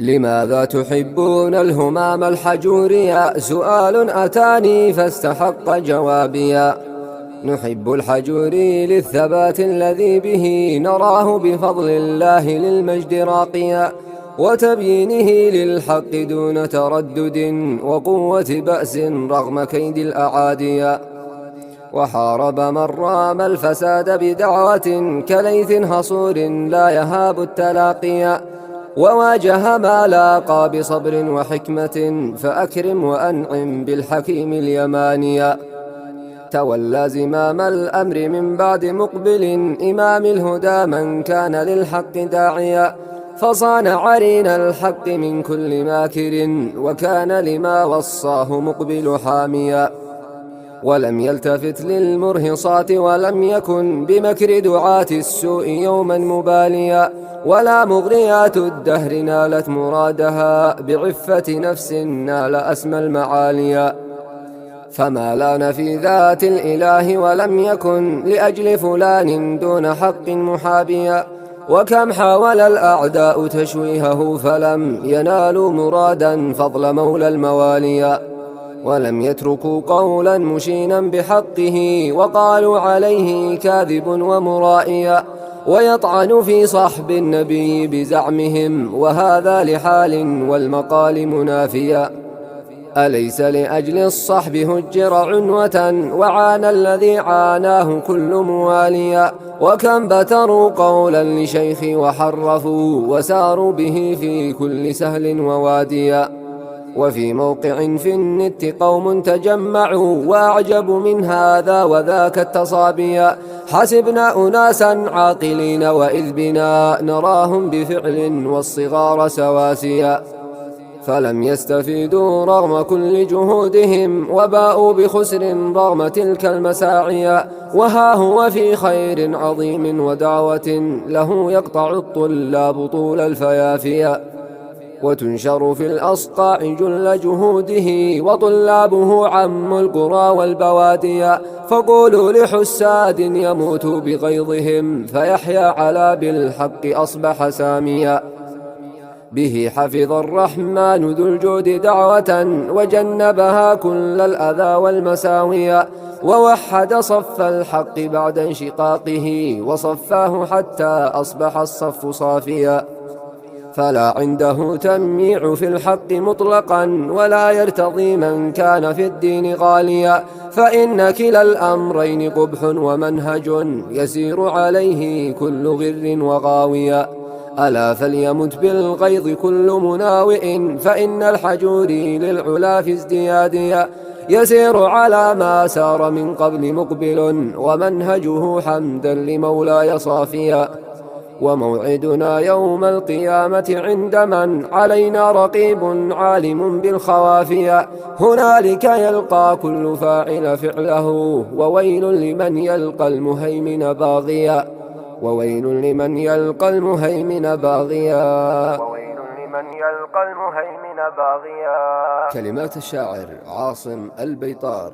لماذا تحبون الهمام الحجوريا؟ سؤال أتاني فاستحق جوابيا. نحب الحجوري للثبات الذي به نراه بفضل الله للمجد راقيا، وتبيينه للحق دون تردد، وقوة بأس رغم كيد الأعاديا. وحارب من رام الفساد بدعوة كليث هصور لا يهاب التلاقيا، وواجه ما لاقى بصبر وحكمة، فأكرم وأنعم بالحكيم اليمانيا. تولى زمام الأمر من بعد مقبل إمام الهدى من كان للحق داعيا، فصان عرين الحق من كل ماكر، وكان لما وصاه مقبل حاميا. ولم يلتفت للمرهصات ولم يكن بمكر دعاة السوء يوما مباليا، ولا مغريات الدهر نالت مرادها بعفة نفس نال أسمى المعاليا. فما لان في ذات الإله ولم يكن لأجل فلان دون حق محابيا، وكم حاول الأعداء تشويهه فلم ينالوا مرادا فضل مولى المواليا. ولم يتركوا قولا مشينا بحقه وقالوا عليه كاذب ومرائيا، ويطعن في صحب النبي بزعمهم وهذا لحال والمقال منافيا. أليس لأجل الصحب هجر عنوة وعانى الذي عاناه كل مواليا، وكم بتروا قولا لشيخ وحرفوا وساروا به في كل سهل وواديا. وفي موقع في النت قوم تجمعوا وأعجبوا من هذا وذاك التصابيا، حسبنا أناسا عاقلين وإذ بنا نراهم بفعل والصغار سواسيا. فلم يستفيدوا رغم كل جهودهم وباءوا بخسر رغم تلك المساعيا، وها هو في خير عظيم ودعوة له يقطع الطلاب طول الفيافيا، وتنشر في الأصقاع جل جهوده وطلابه عم القرى والبواديا. فقولوا لحساد يموتوا بغيظهم فيحيا على بالحق أصبح ساميا. به حفظ الرحمن ذو الجود دعوة وجنبها كل الأذى والمساوية، ووحد صف الحق بعد انشقاقه وصفاه حتى أصبح الصف صافيا. فلا عنده تمييع في الحق مطلقا ولا يرتضي من كان في الدين غاليا، فإن كلا الأمرين قبح ومنهج يسير عليه كل غر وغاويا. ألا فليمت بالغيظ كل مناوئ، فإن الحجوري للعلا في ازدياديا، يسير على ما سار من قبل مقبل ومنهجه حمدا لمولاي صافيا. وموعدنا يوم القيامة عند من علينا رقيب عالم بالخوافيا، هنالك يلقى كل فاعل فعله، وويل لمن يلقى المهيمن باغيا، وويل لمن يلقى المهيمن باغيا، وويل لمن يلقى المهيمن باغيا. كلمات الشاعر عاصم البيطار.